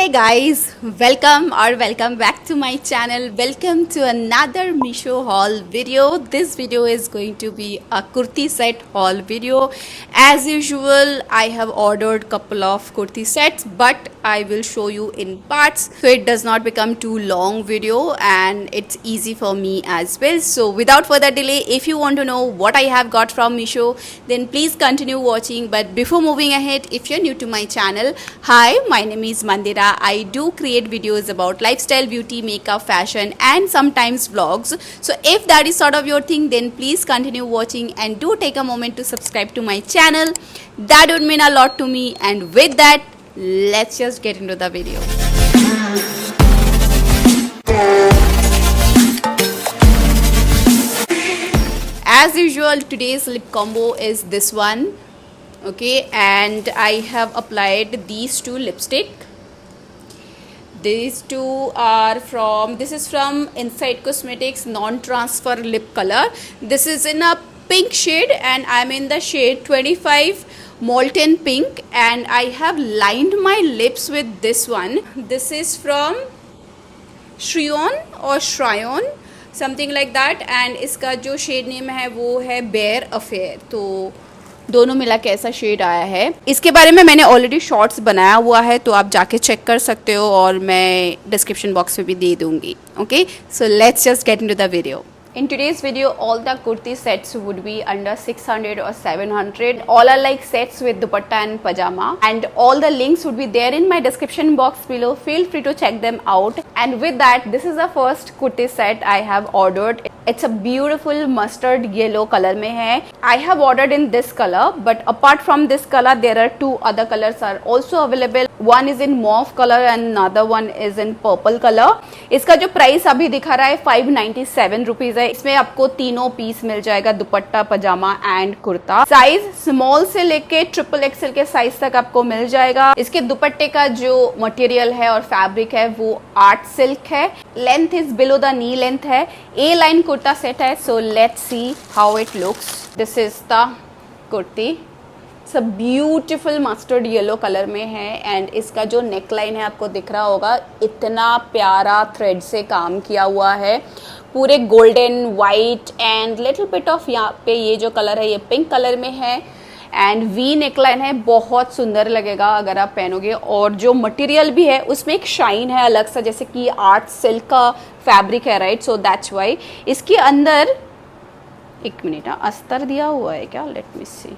Hey guys, welcome back to my channel. Welcome to another Meesho haul video. This video is going to be a kurti set haul video. As usual, I have ordered couple of kurti sets, but I will show you in parts so it does not become too long video and it's easy for me as well. So without further delay, if you want to know what I have got from Meesho, then please continue watching. But before moving ahead, if you're new to my channel, hi, my name is Mandira. I do create videos about lifestyle, beauty, makeup, fashion and sometimes vlogs. So if that is sort of your thing, then please continue watching and do take a moment to subscribe to my channel. That would mean a lot to me. And with that, let's just get into the video. As usual, today's lip combo is this one. Okay, and I have applied these two lipstick. These two are from, this is from Inside Cosmetics non-transfer lip color. This is in a pink shade and I'm in the shade 25 molten pink, and I have lined my lips with this one. This is from Shryon or Shryon, something like that, and इसका जो shade name है वो है Bare Affair. तो दोनों मिला के ऐसा शेड आया है. इसके बारे में मैंने ऑलरेडी शॉर्ट्स बनाया हुआ है, तो आप जाके चेक कर सकते हो और मैं डिस्क्रिप्शन बॉक्स में भी दे दूंगी. Okay, so let's just get into the video. In today's video, all the kurti sets would be under 600 or 700. All are like sets with dupatta and pajama, and all the links would be there in my description box below. Feel free to check them out. And with that, this is the first kurti set I have ordered. It's a beautiful mustard yellow color में है. I have ordered in this color, but apart from this color, there are two other colors are also available. One is in mauve color and another one is in purple color. इसका जो price अभी दिखा रहा है 597 rupees है. इसमें आपको तीनों पीस मिल जाएगा, दुपट्टा, पजामा एंड कुर्ता. साइज स्मॉल से लेके ट्रिपल एक्सएल के साइज तक आपको मिल जाएगा. इसके दुपट्टे का जो मटेरियल है और फैब्रिक है वो आर्ट सिल्क है. Length is below the knee length है. ए लाइन कुर्ता सेट है. So let's see how it looks. This is the kurti. सब ब्यूटीफुल मस्टर्ड येलो कलर में है, एंड इसका जो नेक लाइन है आपको दिख रहा होगा, इतना प्यारा थ्रेड से काम किया हुआ है. पूरे golden white and little bit of यहाँ पे ये जो कलर है ये पिंक कलर में है, एंड वी नेक लाइन है. बहुत सुंदर लगेगा अगर आप पहनोगे. और जो मटेरियल भी है उसमें एक शाइन है अलग सा, जैसे कि आर्ट सिल्क का फैब्रिक है, राइट. So that's why. इसके अंदर एक मिनट, अस्तर दिया हुआ है क्या? Let me see.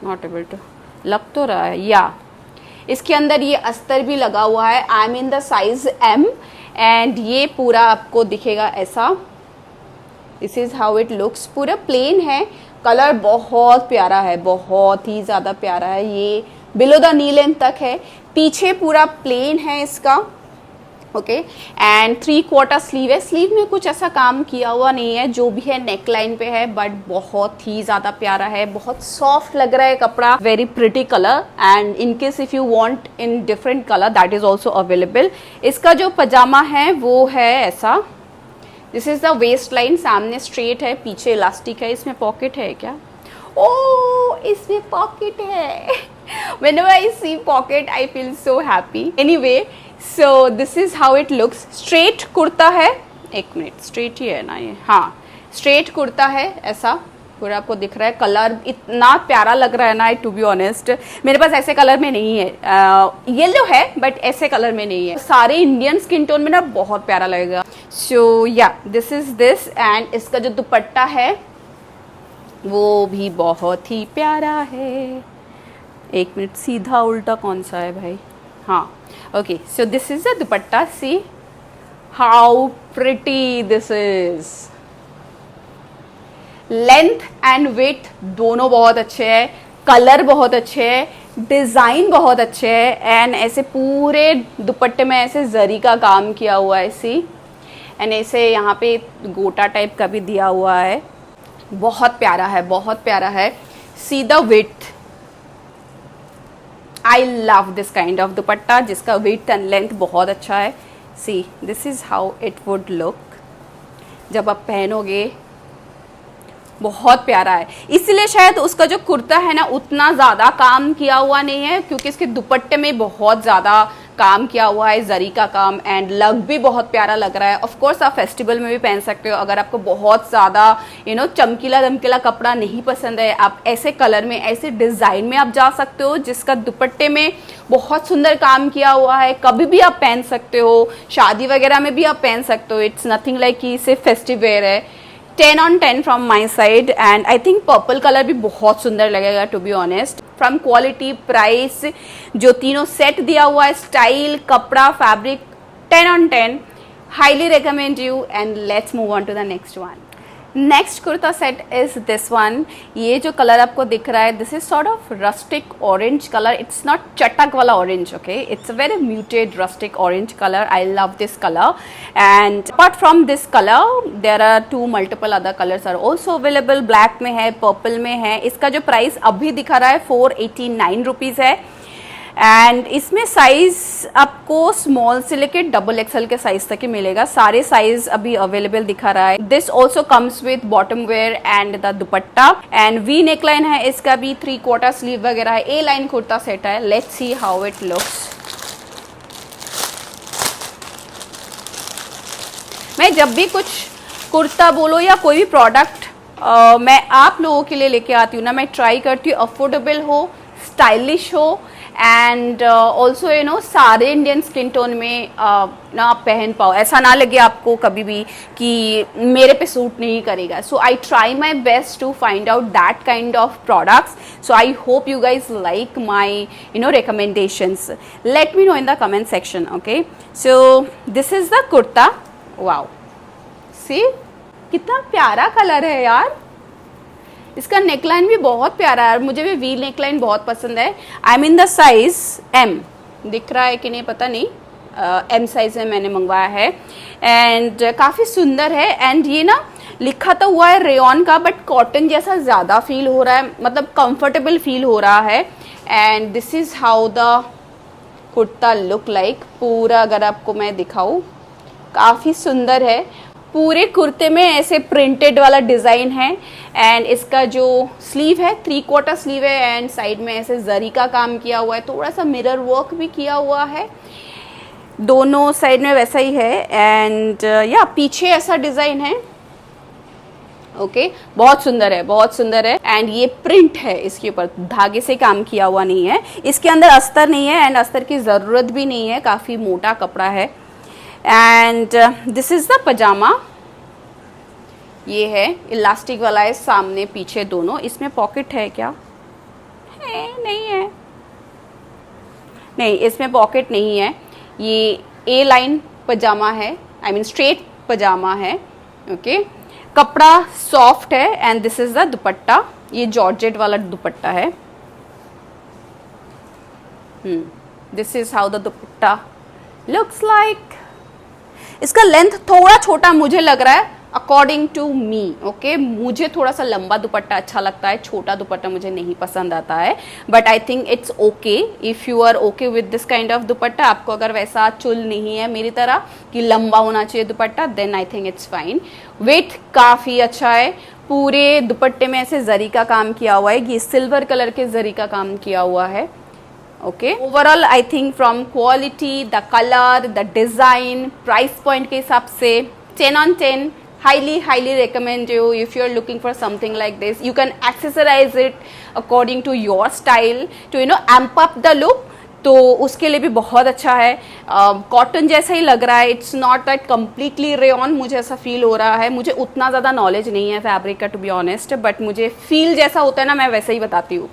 Not able to, लग तो रहा है या इसके अंदर ये अस्तर भी लगा हुआ है. आई am in the size M, and ये पूरा आपको दिखेगा ऐसा. This is how it looks. पूरा प्लेन है. कलर बहुत प्यारा है, बहुत ही ज़्यादा प्यारा है. ये बिलो द नी लेंथ तक है. पीछे पूरा प्लेन है इसका. ओके, एंड 3/4 स्लीव है. स्लीव में कुछ ऐसा काम किया हुआ नहीं है, जो भी है नेक लाइन पे है, बट बहुत ही ज़्यादा प्यारा है. बहुत सॉफ्ट लग रहा है कपड़ा. Very pretty colour, and in case if you want in different colour that is also available. इसका जो पजामा है वो है ऐसा. This is the waist line. सामने स्ट्रेट है, पीछे इलास्टिक है. इसमें पॉकेट है क्या? ओह, इसमें पॉकेट है. Whenever I see pocket, I feel so happy. Anyway, so this is how it looks. Straight kurta है. एक मिनट, स्ट्रेट ही है ना ये? हाँ, स्ट्रेट कुर्ता है ऐसा. पूरा आपको दिख रहा है. कलर इतना प्यारा लग रहा है ना, टू बी ऑनेस्ट. मेरे पास ऐसे कलर में नहीं है. येलो है बट ऐसे कलर में नहीं है. सारे इंडियन स्किन टोन में ना बहुत प्यारा लगेगा. सो या दिस इज दिस. एंड इसका जो दुपट्टा है वो भी बहुत ही प्यारा है. एक मिनट, सीधा उल्टा कौन सा है भाई? हाँ, okay. So this is the dupatta. See how pretty this is. Length and width दोनों बहुत अच्छे हैं. कलर बहुत अच्छे हैं. डिज़ाइन बहुत अच्छे है. एंड ऐसे पूरे दुपट्टे में ऐसे जरी का काम किया हुआ है. सी, एंड ऐसे यहाँ पे गोटा टाइप का भी दिया हुआ है. बहुत प्यारा है, बहुत प्यारा है. See the width. I love this kind of dupatta जिसका विड्थ एंड लेंथ बहुत अच्छा है. See, this is how it would look जब आप पहनोगे. बहुत प्यारा है. इसलिए शायद उसका जो कुर्ता है ना उतना ज़्यादा काम किया हुआ नहीं है, क्योंकि इसके दुपट्टे में बहुत ज़्यादा काम किया हुआ है, जरी का काम, एंड लग भी बहुत प्यारा लग रहा है। ऑफ कोर्स आप फेस्टिवल में भी पहन सकते हो। अगर आपको बहुत ज़्यादा चमकीला दमकीला कपड़ा नहीं पसंद है, आप ऐसे कलर में, ऐसे डिज़ाइन में आप जा सकते हो जिसका दुपट्टे में बहुत सुंदर काम किया हुआ है। कभी भी आप पहन सकते हो, शादी वगैरह में भी आप पहन सकते हो। इट्स नथिंग लाइक कि सिर्फ फेस्टिव वेयर है। 10 on 10 from my side, and I think purple colour भी बहुत सुंदर लगेगा to be honest. From quality, price, जो तीनों सेट दिया हुआ है, स्टाइल, कपड़ा, fabric, 10 on 10, highly recommend you. And let's move on to the next one. Next kurta set is this one. ये जो कलर आपको दिख रहा है, this is sort of rustic orange colour. It's not चटक वाला orange, okay, it's a very muted rustic orange colour. I love this colour, and apart from this colour there are 2 multiple other colours are also available. Black में है, purple में है। इसका जो price अभी दिखा रहा है 489 रुपीज़ है, एंड इसमें साइज आपको स्मॉल से लेके डबल एक्सएल के साइज तक ही मिलेगा। सारे साइज अभी अवेलेबल दिखा रहा है। This also comes with bottom wear and the dupatta, and we neckline है इसका भी, 3/4 स्लीव वगैरह है। ए लाइन कुर्ता सेट है। Let's see how it looks. मैं जब भी कुछ कुर्ता बोलो या कोई भी प्रोडक्ट मैं आप लोगों के लिए लेके आती हूँ ना, मैं ट्राई करती हूँ अफोर्डेबल हो, स्टाइलिश हो, एंड ऑल्सो सारे इंडियन स्किन टोन में ना आप पहन पाओ। ऐसा ना लगे आपको कभी भी कि मेरे पे सूट नहीं करेगा। So I try my best to find out that kind of products. So I hope you guys like my recommendations. Let me know in the comment section. Okay, so this is the kurta. Wow, see कितना प्यारा colour है यार. इसका neckline भी बहुत प्यारा है. मुझे भी वी नेकलाइन बहुत पसंद है. I mean the size M, दिख रहा है कि नहीं पता नहीं, एम साइज में मैंने मंगवाया है एंड काफ़ी सुंदर है. एंड ये ना लिखा तो हुआ है रेयॉन का, बट कॉटन जैसा ज़्यादा फील हो रहा है, मतलब कंफर्टेबल फील हो रहा है. And this is how the kurta look like. पूरा अगर आपको मैं दिखाऊँ काफ़ी सुंदर है. पूरे कुर्ते में ऐसे प्रिंटेड वाला डिज़ाइन है. एंड इसका जो स्लीव है 3/4 स्लीव है एंड साइड में ऐसे जरी का काम किया हुआ है. थोड़ा सा मिरर वर्क भी किया हुआ है, दोनों साइड में वैसा ही है. एंड या पीछे ऐसा डिज़ाइन है. ओके, बहुत सुंदर है, बहुत सुंदर है. एंड ये प्रिंट है, इसके ऊपर धागे से काम किया हुआ नहीं है. इसके अंदर अस्तर नहीं है एंड अस्तर की ज़रूरत भी नहीं है, काफ़ी मोटा कपड़ा है. एंड दिस इज़ द पजामा. ये है इलास्टिक वाला है, सामने पीछे दोनों. इसमें पॉकेट है क्या? है नहीं है, नहीं इसमें पॉकेट नहीं है. ये ए लाइन पजामा है, आई मीन स्ट्रेट पजामा है. ओके, कपड़ा सॉफ्ट है. एंड दिस इज द दुपट्टा. ये जॉर्जेट वाला दुपट्टा है. This is how the dupatta looks like. इसका लेंथ थोड़ा छोटा मुझे लग रहा है अकॉर्डिंग टू मी. ओके, मुझे थोड़ा सा लंबा दुपट्टा अच्छा लगता है, छोटा दुपट्टा मुझे नहीं पसंद आता है. But I think it's okay if you are okay with this kind of dupatta. आपको अगर वैसा चुल नहीं है मेरी तरह कि लंबा होना चाहिए dupatta, then I think it's fine. Weight काफ़ी अच्छा है. पूरे दुपट्टे में ऐसे जरी का काम किया हुआ है. ये सिल्वर कलर के जरी का काम किया हुआ है. Okay, overall I think from quality, the colour, the design, price point के हिसाब से 10 on 10. highly recommend you. If you are looking for something like this, you can accessorize it according to your style to amp up the look. तो उसके लिए भी बहुत अच्छा है. कॉटन जैसा ही लग रहा है. It's not that completely rayon, मुझे ऐसा फील हो रहा है. मुझे उतना ज़्यादा नॉलेज नहीं है फैब्रिक का टू बी ऑनेस्ट, बट मुझे फील जैसा होता है ना, मैं वैसे ही बताती हूँ.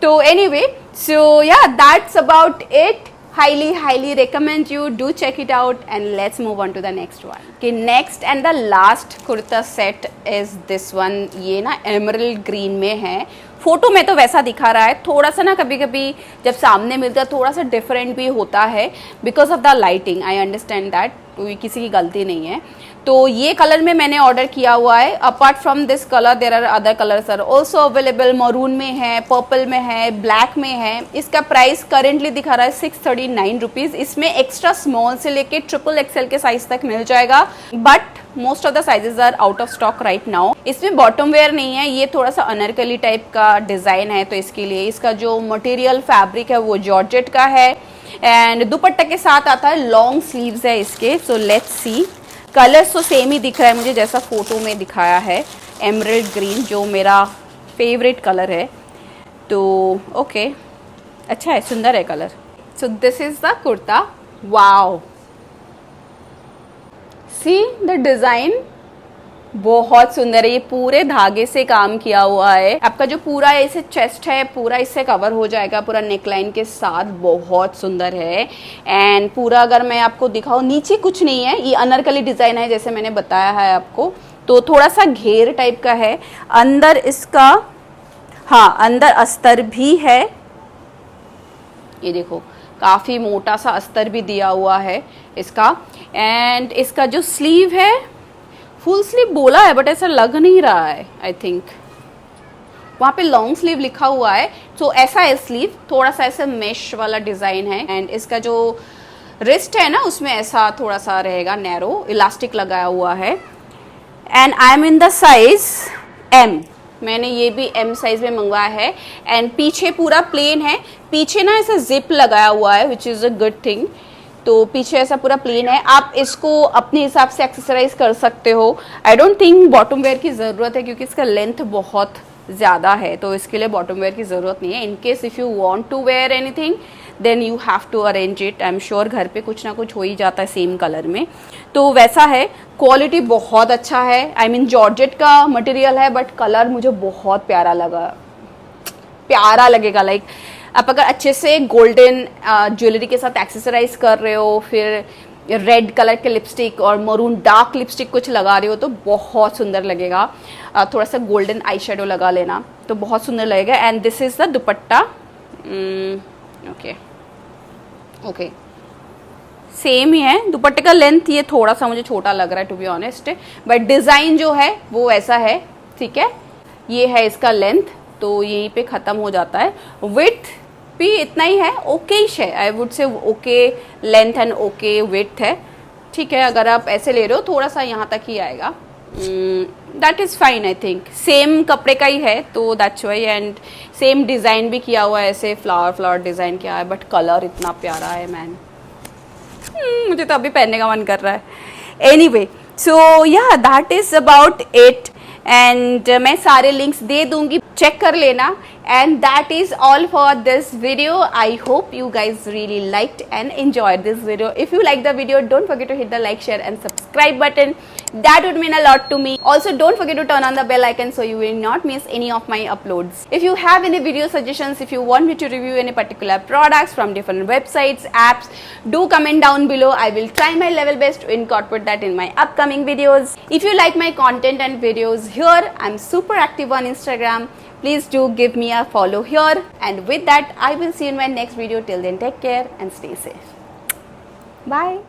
तो एनीवे, सो या that's about it. highly recommend you do check it out. And let's move on to the next one. Okay, next and the last kurta set is this one. ये ना emerald green में है. Photo में तो वैसा दिखा रहा है, थोड़ा सा ना कभी कभी जब सामने मिलता है थोड़ा सा डिफरेंट भी होता है because of the lighting. I understand that, कोई किसी की गलती नहीं है. तो ये कलर में मैंने ऑर्डर किया हुआ है. Apart from this colour there are other colours are also available. Maroon में है, पर्पल में है, ब्लैक में है. इसका प्राइस करेंटली दिखा रहा है 639 रुपीज़. इसमें एक्स्ट्रा स्मॉल से लेके XXL के साइज तक मिल जाएगा, but most of the sizes are out of stock right now. इसमें बॉटम वेयर नहीं है. ये थोड़ा सा अनारकली टाइप का डिज़ाइन है, तो इसके लिए इसका जो मटेरियल फैब्रिक है वो जॉर्जेट का है. एंड दुपट्टा के साथ आता है, लॉन्ग स्लीव्स है इसके. So let's see. कलर्स तो सेम ही दिख रहा है मुझे जैसा फोटो में दिखाया है, एमरल्ड ग्रीन जो मेरा फेवरेट कलर है. तो ओके, अच्छा है, सुंदर है colour. So this is the kurta. Wow, see the design बहुत सुंदर है. ये पूरे धागे से काम किया हुआ है. आपका जो पूरा ऐसे चेस्ट है पूरा इससे कवर हो जाएगा, पूरा नेकलाइन के साथ. बहुत सुंदर है. एंड पूरा अगर मैं आपको दिखाऊं, नीचे कुछ नहीं है, ये अनारकली डिजाइन है जैसे मैंने बताया है आपको. तो थोड़ा सा घेर टाइप का है. अंदर इसका, हाँ अंदर अस्तर भी है. ये देखो काफी मोटा सा अस्तर भी दिया हुआ है इसका. एंड इसका जो स्लीव है, फुल स्लीव बोला है बट ऐसा लग नहीं रहा है. आई थिंक वहाँ पे लॉन्ग स्लीव लिखा हुआ है. तो ऐसा है स्लीव, थोड़ा सा ऐसा मेश वाला डिजाइन है. एंड इसका जो रिस्ट है ना उसमें ऐसा थोड़ा सा रहेगा नैरो, इलास्टिक लगाया हुआ है. And I am in the size M. मैंने ये भी एम साइज में मंगवाया है. एंड पीछे पूरा प्लेन है. पीछे ना ऐसा जिप लगाया हुआ है which is a good thing. तो पीछे ऐसा पूरा प्लेन है. आप इसको अपने हिसाब से एक्सेसराइज कर सकते हो. I don't think bottom wear की ज़रूरत है क्योंकि इसका लेंथ बहुत ज़्यादा है, तो इसके लिए बॉटम वेयर की ज़रूरत नहीं है. In case if you want to wear anything then you have to arrange it. I am sure घर पे कुछ ना कुछ हो ही जाता है सेम कलर में. तो वैसा है. क्वालिटी बहुत अच्छा है. आई मीन जॉर्जेट का मटेरियल है बट कलर मुझे बहुत प्यारा लगा, प्यारा लगेगा. लाइक आप अगर अच्छे से गोल्डन ज्वेलरी के साथ एक्सेसराइज कर रहे हो, फिर रेड कलर के लिपस्टिक और मरून डार्क लिपस्टिक कुछ लगा रहे हो तो बहुत सुंदर लगेगा. थोड़ा सा गोल्डन आई शेडो लगा लेना तो बहुत सुंदर लगेगा. And this is the dupatta. Okay okay, same ही है. दुपट्टे का लेंथ ये थोड़ा सा मुझे छोटा लग रहा है to be honest, but design जो है वो ऐसा है. ठीक है, ये है इसका लेंथ, तो यहीं पे खत्म हो जाता है. विड्थ भी इतना ही है, ओकेश है. I would say okay length and okay width है. ठीक है, अगर आप ऐसे ले रहे हो थोड़ा सा यहाँ तक ही आएगा. That is fine. I think same कपड़े का ही है तो that's why. And same design भी किया हुआ है, ऐसे फ्लावर फ्लावर डिज़ाइन किया है. बट कलर इतना प्यारा है मैन, मुझे तो अभी पहनने का मन कर रहा है. एनीवे, सो या that is about it. And मैं सारे लिंक्स दे दूंगी, चेक कर लेना. And that is all for this video. I hope you guys really liked and enjoyed this video. If you like the video, don't forget to hit the like, share and subscribe button. That would mean a lot to me. Also, don't forget to turn on the bell icon so you will not miss any of my uploads. If you have any video suggestions, if you want me to review any particular products from different websites, apps, do comment down below. I will try my level best to incorporate that in my upcoming videos. If you like my content and videos here, I'm super active on Instagram. Please do give me a follow here. And with that, I will see you in my next video. Till then, take care and stay safe. Bye.